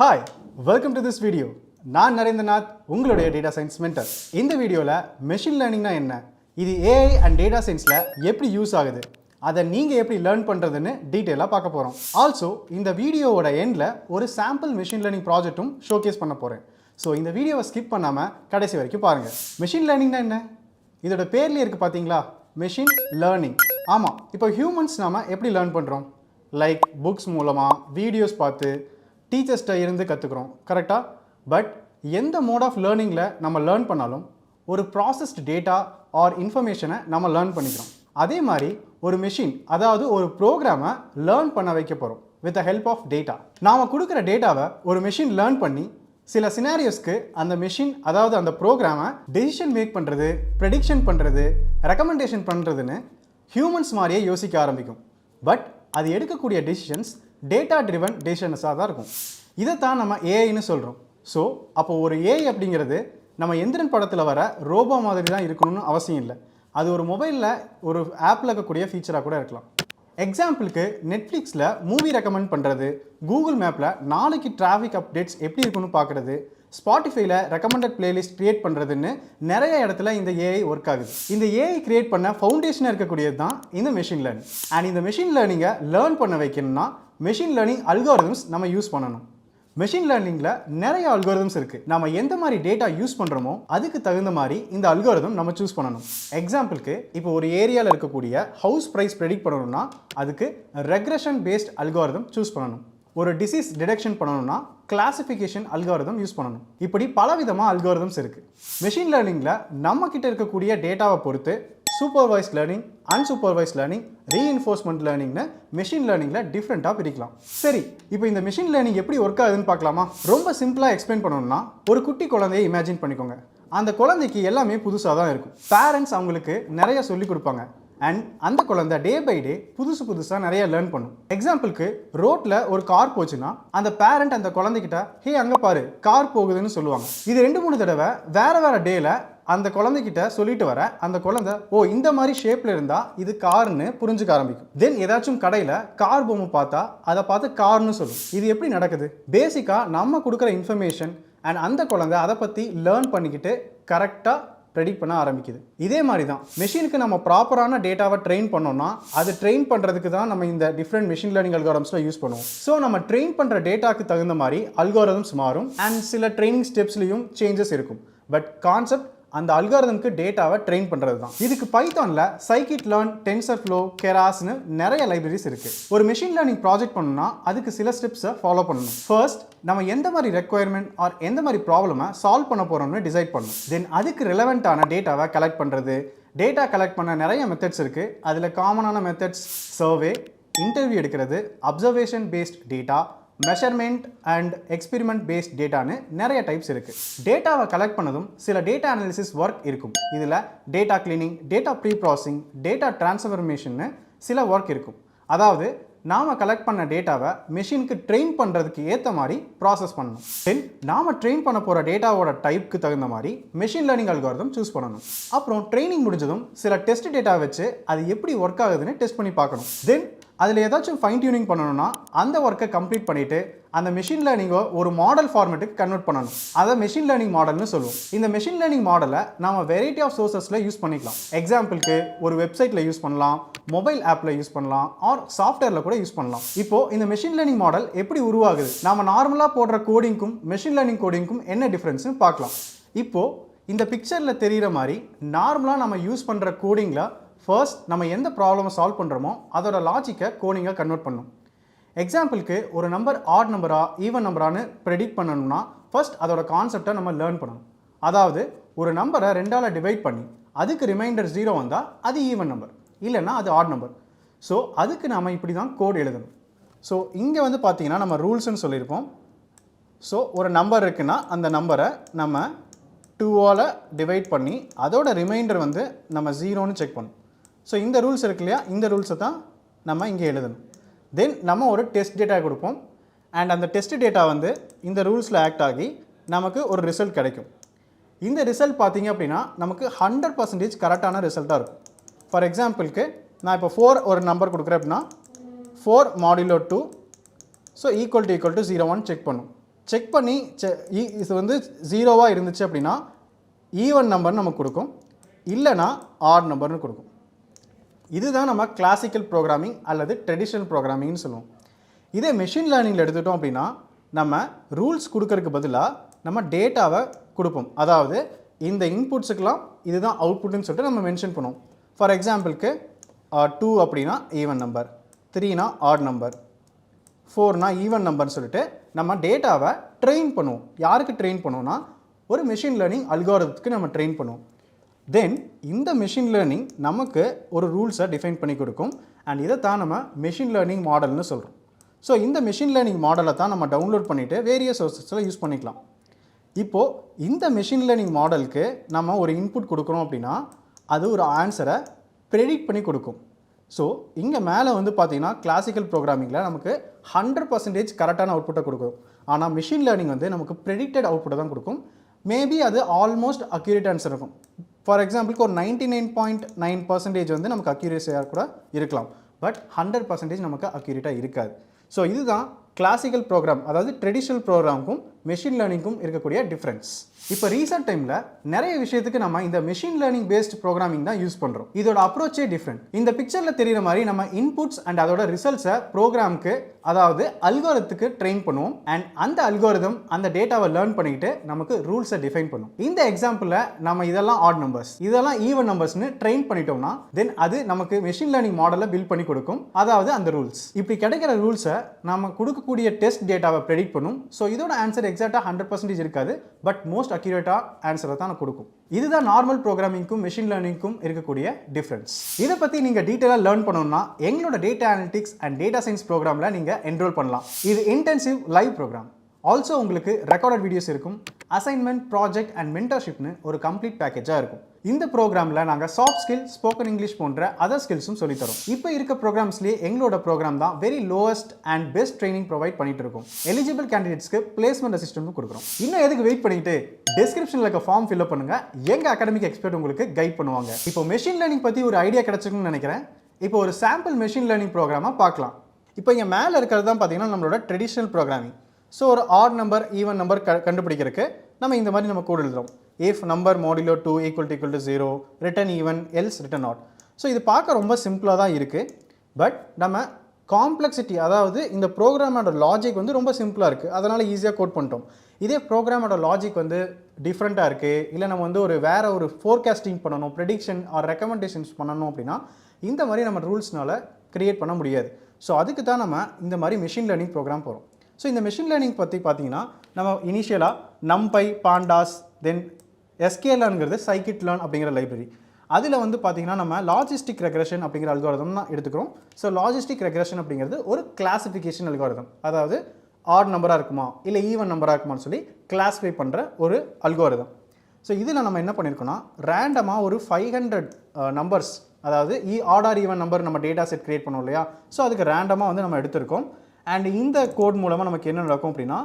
Hi, welcome to this video. நான் நரேந்திரநாத் உங்களுடைய data science mentor. இந்த வீடியோவில் மெஷின் லேர்னிங்னா என்ன, இது ஏஐ அண்ட் டேட்டா சயின்ஸில் எப்படி யூஸ் ஆகுது, அதை நீங்கள் எப்படி லேர்ன் பண்ணுறதுன்னு டீட்டெயிலாக பார்க்க போகிறோம். ஆல்சோ இந்த வீடியோவோட எண்டில் ஒரு சாம்பிள் மெஷின் லேர்னிங் ப்ராஜெக்ட்டும் ஷோகேஸ் பண்ண போகிறேன். ஸோ இந்த வீடியோவை ஸ்கிப் பண்ணாமல் கடைசி வரைக்கும் பாருங்கள். மெஷின் லேர்னிங்னா என்ன, இதோட பேர்லேயே இருக்குது பார்த்தீங்களா, மெஷின் லேர்னிங். ஆமாம், இப்போ ஹியூமன்ஸ் நாம் எப்படி லேர்ன் பண்ணுறோம், லைக் புக்ஸ் மூலமாக வீடியோஸ் பார்த்து டீச்சர்ஸ்கிட்ட இருந்து கற்றுக்குறோம், கரெக்டாக? பட் எந்த மோட் ஆஃப் லேர்னிங்கில் நம்ம லேர்ன் பண்ணாலும் ஒரு ப்ராசஸ்டு டேட்டா ஆர் இன்ஃபர்மேஷனை நம்ம லேர்ன் பண்ணிக்கிறோம். அதே மாதிரி ஒரு மெஷின், அதாவது ஒரு ப்ரோக்ராமை லேர்ன் பண்ண வைக்க போகிறோம் with the help of data. நாம் கொடுக்குற டேட்டாவை ஒரு மெஷின் லேர்ன் பண்ணி சில சினாரியோஸ்க்கு அந்த மெஷின், அதாவது அந்த ப்ரோக்ராமை டெசிஷன் மேக் பண்ணுறது, ப்ரெடிக்ஷன் பண்ணுறது, ரெக்கமெண்டேஷன் பண்ணுறதுன்னு ஹியூமன்ஸ் மாதிரியே யோசிக்க ஆரம்பிக்கும். பட் அது எடுக்கக்கூடிய டெசிஷன்ஸ் டேட்டா ட்ரிவன் டெசிஷன்ஸாக தான் இருக்கும். இதைத்தான் நம்ம ஏஐன்னு சொல்கிறோம். ஸோ அப்போ ஒரு ஏஐ அப்படிங்கிறது நம்ம எந்திரன் படத்தில் வர ரோபோ மாதிரி தான் இருக்கணும்னு அவசியம் இல்லை. அது ஒரு மொபைலில் ஒரு ஆப்பில் இருக்கக்கூடிய ஃபீச்சராக கூட இருக்கலாம். எக்ஸாம்பிளுக்கு நெட்ஃப்ளிக்ஸில் மூவி ரெக்கமெண்ட் பண்ணுறது, கூகுள் மேப்பில் நாளைக்கு டிராஃபிக் அப்டேட்ஸ் எப்படி இருக்குன்னு பார்க்குறது, ஸ்பாட்டிஃபைல ரெக்கமெண்டட் பிளேலிஸ்ட் கிரியேட் பண்ணுறதுன்னு நிறைய இடத்துல இந்த ஏஐ ஒர்க் ஆகுது. இந்த ஏஐ கிரியேட் பண்ண ஃபவுண்டேஷனாக இருக்கக்கூடியது தான் இந்த மெஷின் லேர்னிங். அண்ட் இந்த மெஷின் லேர்னிங்கை லேர்ன் பண்ண வைக்கணும்னா மெஷின் லேர்னிங் அல்காரிதம்ஸ் நம்ம யூஸ் பண்ணணும். மெஷின் லேர்னிங்கில் நிறைய அல்காரிதம்ஸ் இருக்குது. நம்ம எந்த மாதிரி டேட்டா யூஸ் பண்ணுறோமோ அதுக்கு தகுந்த மாதிரி இந்த அல்காரிதம் நம்ம சூஸ் பண்ணணும். எக்ஸாம்பிளுக்கு இப்போ ஒரு ஏரியாவில் இருக்கக்கூடிய ஹவுஸ் ப்ரைஸ் ப்ரெடிக்ட் பண்ணணும்னா அதுக்கு ரெக்ரெஷன் பேஸ்ட் அல்காரிதம் சூஸ் பண்ணணும். ஒரு டிசீஸ் டிடெக்ஷன் பண்ணணும்னா கிளாசிஃபிகேஷன் அல்காரிதம் யூஸ் பண்ணணும். இப்படி பலவிதமாக அல்காரிதம்ஸ் இருக்குது. மெஷின் லேர்னிங்கில் நம்ம கிட்ட இருக்கக்கூடிய டேட்டாவை பொறுத்து supervised learning, unsupervised learning, reinforcement லேர்னிங்னு மெஷின் லேர்னிங்கில் டிஃப்ரெண்ட்டாக பிரிக்கலாம். சரி, இப்போ இந்த மெஷின் லேர்னிங் எப்படி ஒர்க் ஆகுதுன்னு பார்க்கலாமா? ரொம்ப சிம்பிளாக எக்ஸ்பிளைன் பண்ணணும்னா, ஒரு குட்டி குழந்தையை இமேஜின் பண்ணிக்கோங்க. அந்த குழந்தைக்கு எல்லாமே புதுசாக தான் இருக்கும். பேரண்ட்ஸ் அவங்களுக்கு நிறைய சொல்லிக் கொடுப்பாங்க. அண்ட் அந்த குழந்தை டே பை டே புதுசாக நிறைய லேர்ன் பண்ணும். எக்ஸாம்பிளுக்கு ரோட்டில் ஒரு கார் போச்சுன்னா அந்த பேரண்ட் அந்த குழந்தைகிட்ட ஹே அங்கே பாரு கார் போகுதுன்னு சொல்லுவாங்க. இது 2-3 தடவை வேறு டேல அந்த குழந்தைகிட்ட சொல்லிட்டு வர அந்த குழந்தை ஓ இந்த மாதிரி ஷேப்பில் இருந்தால் இது கார்னு புரிஞ்சுக்க ஆரம்பிக்கும். தென் ஏதாச்சும் கடையில் கார் பொம்மை பார்த்தா அதை பார்த்து கார்னு சொல்லும். இது எப்படி நடக்குது? பேசிக்காக நம்ம கொடுக்குற இன்ஃபர்மேஷன் அண்ட் அந்த குழந்தை அதை பற்றி லேர்ன் பண்ணிக்கிட்டு கரெக்டாக ப்ரெடிக்ட் பண்ண ஆரம்பிக்குது. இதே மாதிரி தான் மெஷினுக்கு நம்ம ப்ராப்பரான டேட்டாவை ட்ரெயின் பண்ணோம்னா அது ட்ரெயின் பண்ணுறதுக்கு தான் நம்ம இந்த டிஃப்ரெண்ட் மெஷின் லேர்னிங் அல்காரிதம்ஸ்லாம் யூஸ் பண்ணுவோம். ஸோ நம்ம ட்ரெயின் பண்ணுற டேட்டாக்கு தகுந்த மாதிரி அல்காரிதம்ஸ் மாறும் அண்ட் சில ட்ரைனிங் ஸ்டெப்ஸ்லையும் சேஞ்சஸ் இருக்கும். பட் கான்செப்ட் அந்த அல்காரிதம்க்கு டேட்டாவை ட்ரெயின் பண்ணுறது தான். இதுக்கு பைத்தானில் சைக்கிட் லேர்ன், டென்சர்ஃப்ளோ, கெராஸ்னு நிறைய லைப்ரரிஸ் இருக்குது. ஒரு மெஷின் லேர்னிங் ப்ராஜெக்ட் பண்ணணும்னா அதுக்கு சில ஸ்டெப்ஸை ஃபாலோ பண்ணணும். ஃபர்ஸ்ட் நம்ம எந்த மாதிரி ரெக்குயர்மெண்ட் ஆர் எந்த மாதிரி ப்ராப்ளமை சால்வ் பண்ண போகிறோம்னு டிசைட் பண்ணணும். தென் அதுக்கு ரெலவெண்ட்டான டேட்டாவை கலெக்ட் பண்ணுறது. டேட்டா கலெக்ட் பண்ண நிறைய மெத்தட்ஸ் இருக்குது. அதில் காமனான மெத்தட்ஸ் சர்வே, இன்டர்வியூ எடுக்கிறது, observation based data, measurement and experiment based டேட்டான்னு நிறைய டைப்ஸ் இருக்குது. டேட்டாவை கலெக்ட் பண்ணதும் சில டேட்டா அனாலிசிஸ் ஒர்க் இருக்கும். இதில் data cleaning, data pre processing, data டிரான்ஸ்ஃபர்மேஷன்னு சில ஒர்க் இருக்கும். அதாவது நாம் கலெக்ட் பண்ண டேட்டாவை மெஷினுக்கு ட்ரெயின் பண்ணுறதுக்கு ஏற்ற மாதிரி ப்ராசஸ் பண்ணணும். தென் நாம் ட்ரெயின் பண்ண போகிற டேட்டாவோட டைப்புக்கு தகுந்த மாதிரி மெஷின் லேர்னிங் அல்காரிதம் சூஸ் பண்ணணும். அப்புறம் ட்ரைனிங் முடிஞ்சதும் சில டெஸ்ட் டேட்டா வச்சு அது எப்படி ஒர்க் ஆகுதுன்னு டெஸ்ட் பண்ணி பார்க்கணும். தென் அதில் ஏதாச்சும் ஃபைன் டியூனிங் பண்ணணும்னா அந்த ஒர்க்கை கம்ப்ளீட் பண்ணிவிட்டு அந்த மெஷின் லேர்னிங்கை ஒரு மாடல் ஃபார்மேட்டுக்கு கன்வெர்ட் பண்ணணும். அதை மெஷின் லேர்னிங் மாடல்னு சொல்லுவோம். இந்த மெஷின் லேர்னிங் மாடலை நம்ம வெரைட்டி ஆஃப் சோர்சஸில் யூஸ் பண்ணிக்கலாம். எக்ஸாம்பிளுக்கு ஒரு வெப்சைட்டில் யூஸ் பண்ணலாம், மொபைல் ஆப்பில் யூஸ் பண்ணலாம், ஆர் சாஃப்ட்வேரில் கூட யூஸ் பண்ணலாம். இப்போது இந்த மெஷின் லேர்னிங் மாடல் எப்படி உருவாகுது, நம்ம நார்மலாக போடுற கோடிங்க்கும் மெஷின் லேர்னிங் கோடிங்க்கும் என்ன டிஃப்ரென்ஸ்னு பார்க்கலாம். இப்போது இந்த பிக்சரில் தெரிகிற மாதிரி நார்மலாக நம்ம யூஸ் பண்ணுற கோடிங்கில் ஃபர்ஸ்ட் நம்ம எந்த ப்ராப்ளமை சால்வ் பண்ணுறோமோ அதோட லாஜிக்கை கோடிங்காக கன்வெர்ட் பண்ணும். எக்ஸாம்பிளுக்கு ஒரு நம்பர் ஆட் நம்பரா ஈவன் நம்பரானு ப்ரெடிக்ட் பண்ணணும்னா ஃபர்ஸ்ட் அதோட கான்செப்டை நம்ம லேர்ன் பண்ணணும். அதாவது ஒரு நம்பரை 2ஆல் டிவைட் பண்ணி அதுக்கு ரிமைண்டர் 0 வந்தால் அது ஈவன் நம்பர், இல்லைன்னா அது ஆட் நம்பர். ஸோ அதுக்கு நாம் இப்படி தான் கோட் எழுதணும். ஸோ இங்கே வந்து பார்த்திங்கன்னா நம்ம ரூல்ஸ்ன்னு சொல்லியிருப்போம். ஸோ ஒரு நம்பர் இருக்குன்னா அந்த நம்பரை நம்ம 2ஆல் டிவைட் பண்ணி அதோட ரிமைண்டர் வந்து நம்ம 0ன்னு செக் பண்ணணும். ஸோ இந்த ரூல்ஸ் இருக்கு இல்லையா, இந்த ரூல்ஸை தான் நம்ம இங்கே எழுதணும். தென் நம்ம ஒரு டெஸ்ட் டேட்டா கொடுப்போம் அண்ட் அந்த டெஸ்ட் டேட்டா வந்து இந்த ரூல்ஸில் ஆக்ட் ஆகி நமக்கு ஒரு ரிசல்ட் கிடைக்கும். இந்த ரிசல்ட் பார்த்திங்க அப்படின்னா நமக்கு 100% கரெக்டான ரிசல்ட்டாக இருக்கும். ஃபார் எக்ஸாம்பிளுக்கு நான் இப்போ 4 ஒரு நம்பர் கொடுக்குறேன் அப்படின்னா 4 modulo 2 so equal to 0 1 check பண்ணும். செக் பண்ணி இது வந்து ஜீரோவாக இருந்துச்சு அப்படின்னா ஈவன் நம்பர்னு நமக்கு கொடுக்கும், இல்லைனா ஆட் நம்பர்னு கொடுக்கும். இதுதான் நம்ம கிளாசிக்கல் ப்ரோக்ராமிங் அல்லது ட்ரெடிஷ்னல் ப்ரோக்ராமிங்னு சொல்லுவோம். இதே மெஷின் லேர்னிங்கில் எடுத்துட்டோம் அப்படின்னா நம்ம ரூல்ஸ் கொடுக்கறதுக்கு பதிலாக நம்ம டேட்டாவை கொடுப்போம். அதாவது இந்த இன்புட்ஸுக்கெலாம் இதுதான் அவுட்புட்னு சொல்லிட்டு நம்ம மென்ஷன் பண்ணுவோம். ஃபார் எக்ஸாம்பிளுக்கு 2 அப்படின்னா ஈவன் நம்பர், 3னா ஆட் நம்பர், 4னா ஈவன் நம்பர்னு சொல்லிட்டு நம்ம டேட்டாவை ட்ரெயின் பண்ணுவோம். யாருக்கு ட்ரெயின் பண்ணுவோம்னா ஒரு மெஷின் லேர்னிங் அல்காரிதத்துக்கு நம்ம ட்ரெயின் பண்ணுவோம். தென் இந்த மெஷின் லேர்னிங் நமக்கு ஒரு ரூல்ஸை டிஃபைன் பண்ணி கொடுக்கும். அண்ட் இதை தான் நம்ம மெஷின் லேர்னிங் மாடல்னு சொல்கிறோம். ஸோ இந்த மெஷின் லேர்னிங் மாடலை தான் நம்ம டவுன்லோட் பண்ணிவிட்டு வேரியஸ் சோர்ஸஸில் யூஸ் பண்ணிக்கலாம். இப்போது இந்த மெஷின் லேர்னிங் மாடலுக்கு நம்ம ஒரு இன்புட் கொடுக்குறோம் அப்படின்னா அது ஒரு ஆன்சரை ப்ரெடிக்ட் பண்ணி கொடுக்கும். ஸோ இங்கே மேலே வந்து பார்த்திங்கன்னா கிளாசிக்கல் ப்ரோக்ராமிங்கில் நமக்கு 100% கரெக்டான அவுட்புட்டை கொடுக்கும். ஆனால் மிஷின் லேர்னிங் வந்து நமக்கு ப்ரெடிக்டட் அவுட்புட்டை தான் கொடுக்கும். மேபி அது ஆல்மோஸ்ட் அக்யூரேட் ஆன்சர் இருக்கும். ஃபார் எக்ஸாம்பிளுக்கு ஒரு 99.9% வந்து நமக்கு அக்யூரேசியாக கூட இருக்கலாம். பட் 100% நமக்கு அக்யூரேட்டாக இருக்காது. ஸோ இதுதான் கிளாசிக்கல் ப்ரோக்ராம், அதாவது ட்ரெடிஷ்னல் ப்ரோக்ராமுக்கும் மெஷின் லேர்னிங்கும் இருக்கக்கூடிய டிஃப்ரென்ஸ். இப்போ ரீசெண்ட் டைமில் நிறைய விஷயத்துக்கு நம்ம இந்த மெஷின் லேர்னிங் பேஸ்ட் ப்ரோக்ராமிங் தான் யூஸ் பண்ணுறோம். இதோட அப்ரோச்சே டிஃப்ரெண்ட். இந்த பிக்சரில் தெரிகிற மாதிரி நம்ம இன்புட்ஸ் அண்ட் அதோட ரிசல்ட்ஸை ப்ரோக்ராமுக்கு, அதாவது அல்காரிதத்துக்கு ட்ரெயின் பண்ணுவோம். அண்ட் அந்த அல்காரிதம் அந்த டேட்டாவை லேர்ன் பண்ணிக்கிட்டு நமக்கு ரூல்ஸை டிஃபைன் பண்ணும். இந்த எக்ஸாம்பிளில் நம்ம இதெல்லாம் ஆட் நம்பர்ஸ், இதெல்லாம் ஈவன் நம்பர்ஸ்னு ட்ரெயின் பண்ணிட்டோம்னா தென் அது நமக்கு மெஷின் லேர்னிங் மாடலை பில்ட் பண்ணி கொடுக்கும். அதாவது அந்த ரூல்ஸ், இப்படி கிடைக்கிற ரூல்ஸை நம்ம கொடுக்கக்கூடிய டெஸ்ட் டேட்டாவை ப்ரெடிக்ட் பண்ணும். ஸோ இதோட ஆன்சர் எக்ஸாக்டாக 100% இருக்காது, பட் மோஸ்ட் அக்யூரேட்டாக ஆன்சரை தான் கொடுக்கும். இதுதான் நார்மல் ப்ரோக்ராமிங்க்கும் மெஷின் லேர்னிங்க்கும் இருக்கக்கூடிய டிஃப்ரென்ஸ். இதை பற்றி நீங்கள் டீட்டெயிலாக லேர்ன் பண்ணணும்னா எங்களோட data analytics and data science ப்ரோக்ராமில் நீங்கள் என்ரோல் பண்ணலாம். இது இன்டென்சிவ் லைவ் ப்ரோக்ராம். ஆல்சோ உங்களுக்கு ரெக்கார்டட் வீடியோஸ் இருக்கும், அசைன்மெண்ட், ப்ராஜெக்ட் அண்ட் மென்டர்ஷிப்னு ஒரு கம்ப்ளீட் பேக்கேஜாக இருக்கும். இந்த ப்ரோக்ராமில் நாங்கள் சாஃப்ட் ஸ்கில், ஸ்போக்கன் இங்கிலீஷ் போன்ற அதர் ஸ்கில்ஸும் சொல்லித்தரோம். இப்போ இருக்க ப்ரோக்ராம்ஸ்லேயே எங்களோட ப்ரோக்ராம் தான் very lowest and best training provide பண்ணிட்டு இருக்கோம். எலிஜிபிள் கேண்டிடேட்ஸ்க்கு பிளேஸ்மெண்ட் அசிஸ்டன்ட்டும் கொடுக்குறோம். இன்னும் எதுக்கு வெயிட் பண்ணிட்டு டிஸ்கிரிப்ஷனில் இருக்க ஃபார்ம் ஃபில்அப் பண்ணுங்க. எங்கள் அகாடமிக் எக்ஸ்பர்ட் உங்களுக்கு கைட் பண்ணுவாங்க. இப்போ மெஷின் லேர்னிங் பற்றி ஒரு ஐடியா கிடைச்சிருக்குன்னு நினைக்கிறேன். இப்போ ஒரு சாம்பிள் மெஷின் லேர்னிங் ப்ரோக்ராமாக பார்க்கலாம். இப்போ இங்கே மேலே இருக்கிறது தான் பார்த்தீங்கன்னா நம்மளோட ட்ரெடிஷ்னல் ப்ரோக்ராமிங். ஸோ ஒரு ஆட் நம்பர், ஈவன் நம்பர் கண்டுபிடிக்கிறதுக்கு நம்ம இந்த மாதிரி நம்ம கோட் எழுதுறோம். If number modulo 2 = 0, return even, else return odd. So இது பார்க்க ரொம்ப சிம்பிளாக தான் இருக்குது. பட் நம்ம காம்ப்ளெக்சிட்டி, அதாவது இந்த ப்ரோக்ராமோட லாஜிக் வந்து ரொம்ப சிம்பிளாக இருக்குது, அதனால் ஈஸியாக கோட் பண்ணிட்டோம். இதே ப்ரோக்ராமோட லாஜிக் வந்து டிஃப்ரெண்ட்டாக இருக்குது, இல்லை நம்ம வந்து வேறு ஒரு ஃபோர்காஸ்டிங் பண்ணணும், ப்ரெடிக்ஷன் ஆர் ரெக்கமெண்டேஷன்ஸ் பண்ணணும் அப்படின்னா இந்த மாதிரி நம்ம ரூல்ஸ்னால் க்ரியேட் பண்ண முடியாது. ஸோ அதுக்கு தான் நம்ம இந்த மாதிரி மெஷின் லேர்னிங் ப்ரோக்ராம் போகிறோம். ஸோ இந்த மெஷின் லேர்னிங் பற்றி பார்த்தீங்கன்னா நம்ம இனிஷியலாக நம்பை, பாண்டாஸ், தென் sklearnங்கிறது scikit-learn அப்படிங்கிற லைப்ரரி. அதில் வந்து பார்த்தீங்கன்னா நம்ம லாஜிஸ்டிக் ரெக்ரெஷன் அப்படிங்கிற அல்காரிதம் தான் எடுத்துக்கிறோம். ஸோ லாஜிஸ்டிக் ரெக்ரெஷன் அப்படிங்கிறது ஒரு கிளாசிஃபிகேஷன் அல்காரிதம், அதாவது ஆட் நம்பராக இருக்குமா இல்லை ஈவன் நம்பராக இருக்குமான்னு சொல்லி கிளாஸிஃபை பண்ணுற ஒரு அல்காரிதம். ஸோ இதில் நம்ம என்ன பண்ணியிருக்கோம்னா ரேண்டமாக ஒரு 500 நம்பர்ஸ், அதாவது ஆட் ஆர் ஈவன் நம்பர் நம்ம டேட்டா செட் கிரியேட் பண்ணோம் இல்லையா, ஸோ அதுக்கு ரேண்டமாக வந்து நம்ம எடுத்திருக்கோம். அண்ட் இந்த கோட் மூலமாக நமக்கு என்ன நடக்கும் அப்படின்னா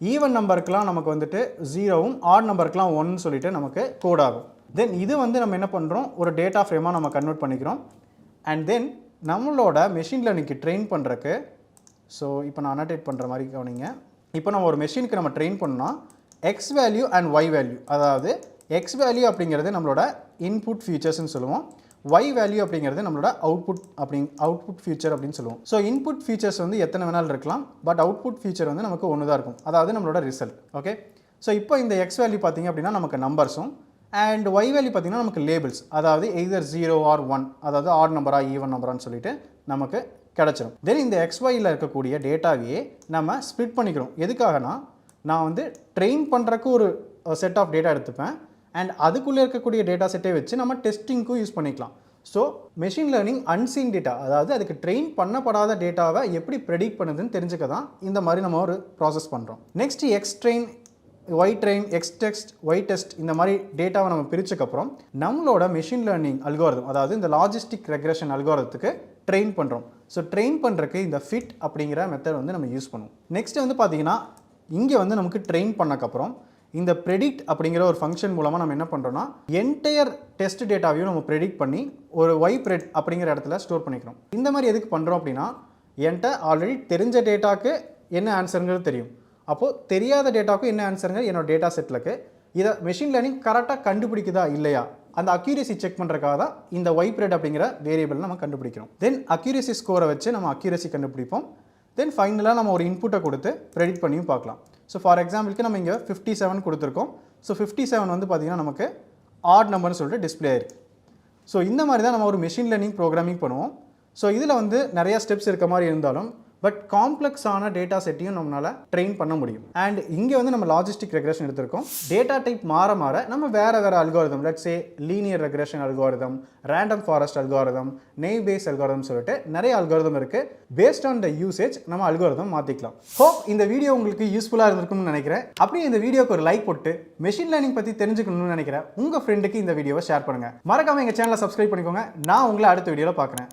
ஈவன் நம்பருக்கெலாம் நமக்கு வந்துட்டு 0வும் ஆட் நம்பருக்கெலாம் 1 சொல்லிட்டு நமக்கு கோட் ஆகும். தென் இது வந்து நம்ம என்ன பண்ணுறோம், ஒரு டேட்டா ஃப்ரேமாக நம்ம கன்வெர்ட் பண்ணிக்கிறோம். அண்ட் தென் நம்மளோட மெஷின் லேர்னிங்க்கு ட்ரெயின் பண்ணுறக்கு, ஸோ இப்போ நான் அனோட்டேட் பண்ணுற மாதிரி கவனிங்க. இப்போ நம்ம ஒரு மெஷினுக்கு நம்ம ட்ரெயின் பண்ணோம்னா X value and Y value, அதாவது எக்ஸ் வேல்யூ அப்படிங்கிறது நம்மளோட இன்புட் ஃபீச்சர்ஸ்னு சொல்லுவோம், ஒய் வேல்யூ அப்படிங்கிறது நம்மளோட அவுட்புட் ஃபீச்சர் அப்படின்னு சொல்லுவோம். ஸோ இன்புட் ஃபீச்சர்ஸ் வந்து எத்தனை வேணாலும் இருக்கலாம், பட் அவுட்புட் ஃபீச்சர் வந்து நமக்கு ஒன்று தான் இருக்கும், அதாவது நம்மளோட ரிசல்ட். ஓகே, ஸோ இப்போ இந்த எக்ஸ் வேல்யூ பார்த்திங்க அப்படின்னா நமக்கு நம்பர்ஸும், அண்ட் ஒய் வேல்யூ பார்த்திங்கன்னா நமக்கு லேபிள்ஸ், அதாவது எய்தர் 0 ஆர் 1, அதாவது ஆட் நம்பரா ஈவன் நம்பரான்னு சொல்லிட்டு நமக்கு கிடச்சிடும். தென் இந்த எக்ஸ்ஒயில் இருக்கக்கூடிய டேட்டாவையே நம்ம ஸ்ப்ளிட் பண்ணிக்கிறோம். எதுக்காகனா நான் வந்து ட்ரெயின் பண்ணுறக்கு ஒரு செட் ஆஃப் டேட்டா எடுத்துப்பேன், அண்ட் அதுக்குள்ளே இருக்கக்கூடிய டேட்டா செட்டை வச்சு நம்ம டெஸ்டிங்க்கும் யூஸ் பண்ணிக்கலாம். So machine learning unseen data, அதாவது அதுக்கு ட்ரெயின் பண்ணப்படாத டேட்டாவை எப்படி ப்ரெடிக்ட் பண்ணுதுன்னு தெரிஞ்சுக்க தான் இந்த மாதிரி நம்ம ஒரு ப்ராசஸ் பண்ணுறோம். Next X train, Y train, X test, Y test, இந்த மாதிரி டேட்டாவை நம்ம பிரிச்சக்கப்புறம் நம்மளோட மெஷின் லேர்னிங் அல்காரிதம், அதாவது இந்த லாஜிஸ்டிக் ரெக்ரெஷன் அல்காரிதத்துக்கு ட்ரெயின் பண்ணுறோம். ஸோ ட்ரெயின் பண்ணுறதுக்கு இந்த ஃபிட் அப்படிங்கிற மெத்தட் வந்து நம்ம யூஸ் பண்ணுவோம். நெக்ஸ்ட் வந்து பார்த்திங்கன்னா இங்கே வந்து நமக்கு ட்ரெயின் பண்ணக்கப்புறம் இந்த ப்ரெடிக்ட் அப்படிங்கிற ஒரு ஃபங்க்ஷன் மூலமாக நம்ம என்ன பண்ணுறோம்னா என்டையர் டெஸ்ட் டேட்டாவையும் நம்ம ப்ரெடிக்ட் பண்ணி ஒரு ஒய் ப்ரெட் அப்படிங்கிற இடத்துல ஸ்டோர் பண்ணிக்கிறோம். இந்த மாதிரி எதுக்கு பண்ணுறோம் அப்படின்னா என்கிட்ட ஆல்ரெடி தெரிஞ்ச டேட்டாக்கு என்ன ஆன்சருங்கிறது தெரியும், அப்போது தெரியாத டேட்டாவுக்கும் என்ன ஆன்சருங்க என்னோட டேட்டா செட்டில் இருக்குது. இதை மெஷின் லேர்னிங் கரெக்டாக கண்டுபிடிக்குதா இல்லையா அந்த அக்யூரேசி செக் பண்ணுறதுக்காக தான் இந்த வைப்ரெட் அப்படிங்கிற வேரியபிள் நம்ம கண்டுபிடிக்கிறோம். தென் அக்யூரேசி ஸ்கோரை வச்சு நம்ம அக்யூரேசி கண்டுபிடிப்போம். தென் ஃபைனலாக நம்ம ஒரு இன்புட்டை கொடுத்து ப்ரெடிக்ட் பண்ணியும் பார்க்கலாம். ஸோ ஃபார் எக்ஸாம்பிளுக்கு நம்ம இங்கே 57 கொடுத்துருக்கோம். ஸோ 57 வந்து பார்த்திங்கன்னா நமக்கு ஆட் நம்பர்னு சொல்லிட்டு டிஸ்பிளே ஆயிருக்கு. ஸோ இந்த மாதிரி தான் நம்ம ஒரு மெஷின் லேர்னிங் ப்ரோக்ராமிங் பண்ணுவோம். ஸோ இதில் வந்து நிறையா ஸ்டெப்ஸ் இருக்க மாதிரி இருந்தாலும் பட் காம்ப்ளெக்ஸான டேட்டா செட்டையும் நம்மளால் ட்ரெயின் பண்ண முடியும். அண்ட் இங்கே வந்து நம்ம லாஜிஸ்டிக் ரெக்ரெஷன் எடுத்திருக்கோம். டேட்டா டைப் மாற மாற நம்ம வேறு algorithm, let's say linear regression algorithm, random forest algorithm, நெய் பேஸ் அல்காரிதம் சொல்லிட்டு நிறைய அல்காரிதம் இருக்குது. பேஸ்ட் ஆன் த யூசேஜ் நம்ம அல்காரிதம் மாற்றிக்கலாம். ஹோப் இந்த வீடியோ உங்களுக்கு யூஸ்ஃபுல்லாக இருந்திருக்கும்னு நினைக்கிறேன். அப்படியே இந்த வீடியோக்கு ஒரு லைக் போட்டு மெஷின் லேர்னிங் பற்றி தெரிஞ்சுக்கணும்னு நினைக்கிறேன் உங்கள் ஃப்ரெண்டுக்கு இந்த வீடியோவை ஷேர் பண்ணுங்கள். மறக்காமல் எங்கள் சேனலை சப்ஸ்கிரைப் பண்ணிக்கோங்க. நான் உங்களை அடுத்த வீடியோவில் பார்க்குறேன்.